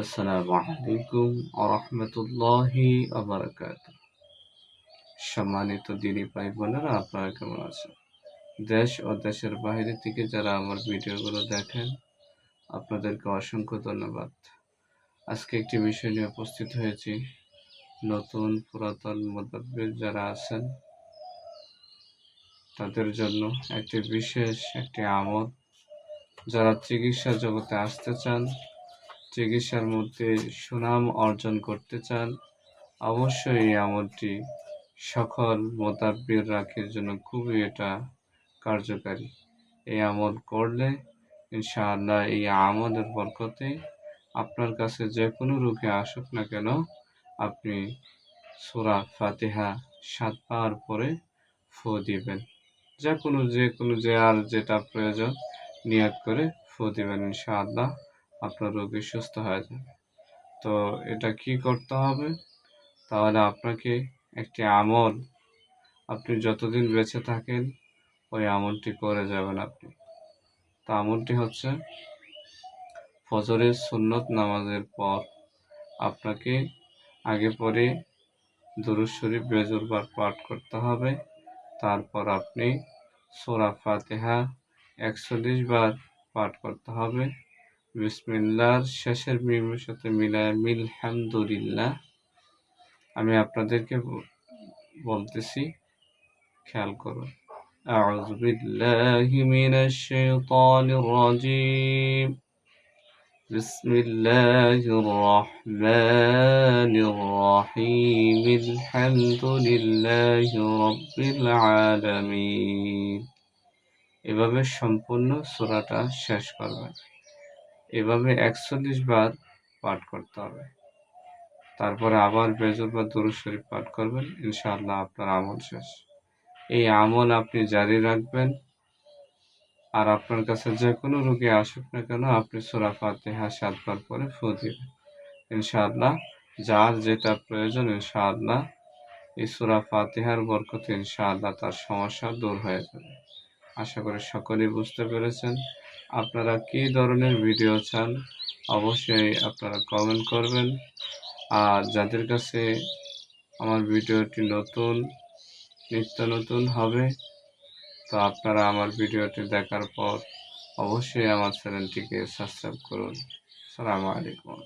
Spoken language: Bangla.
আসসালামু আলাইকুম ওয়া রাহমাতুল্লাহি ওয়া বারাকাতুহু। সম্মানিত দিনী ভাই বোনেরা, আপনারা কেমন আছেন? দেশ ও দেশের বাইরে থেকে যারা আমার ভিডিওগুলো দেখেন, আপনাদেরকে অসংখ্য ধন্যবাদ। আজকে একটি বিষয় নিয়ে উপস্থিত হয়েছি। নতুন পুরাতন মুতাব্বির যারা আছেন তাদের জন্য একটি আমল, যারা চিকিৎসা জগতে আসতে চান, চিকিৎসার মধ্যে সুনাম অর্জন করতে চান, অবশ্যই এই আমলটি সকল মোতাব্বির রাখির জন্য খুবই এটা কার্যকারী। এই আমল করলে ইনশাআল্লাহ এই আমলের বরকতে আপনার কাছে যে কোনো রোগী আসুক না কেন, আপনি সূরা ফাতিহা ৭ বার পরে ফু দিবেন। যার যেটা প্রয়োজন নিয়ত করে ফু দিবেন, ইনশাআল্লাহ আপনার রোগী সুস্থ হয়ে যাবে। তো এটা কি করতে হবে? তাহলে আপনাকে একটি আমল, আপনি যতদিন বেঁচে থাকেন ওই আমলটি করে যাবেন আপনি। তো আমলটি হচ্ছে, ফজরের সুন্নত নামাজের পর আপনাকে আগে পরে দুরূদ শরীফ বেজুরবার পাঠ করতে হবে। তারপর আপনি সূরা ফাতিহা ৪১ বার পাঠ করতে হবে। বিসমিল্লাহর শেষের মিমের সাথে মিলায় মিলহামদুলিল্লাহ। আমি আপনাদেরকে বলতেছি, খেয়াল করুন। আউযু বিল্লাহি মিনাশ শাইতানির রাজীম। বিসমিল্লাহির রহমানির রহিম। আলহামদুলিল্লাহি রাব্বিল আলামিন। এভাবে সম্পূর্ণ সূরাটা শেষ করবেন। এভাবে ৪১ বার পাঠ করতে হবে। তারপরে আবার বেজুর বা দুরূদ শরীফ পাঠ করবেন, ইনশাআল্লাহ আপনার আমল শেষ। এই আমল আপনি জারি রাখবেন, আর আপনার কাছে যে কোনো রোগী আসুক না কেন, আপনি সূরা ফাতিহা ৭ বার পরে ফু দিবেন। ইনশাআল্লাহ যার যেটা প্রয়োজন, ইনশাআল্লাহ এই সূরা ফাতিহার বরকতে ইনশাআল্লাহ তার সমস্যা দূর হয়ে যাবে। আশা করি সকলেই বুঝতে পেরেছেন। আপনারা কী ধরনের ভিডিও চান অবশ্যই আপনারা কমেন্ট করবেন। আর যাদের কাছে আমার ভিডিওটি নিত্য নতুন হবে, তো আপনারা আমার ভিডিওটি দেখার পর অবশ্যই আমার চ্যানেলটিকে সাবস্ক্রাইব করুন। আসসালামু আলাইকুম।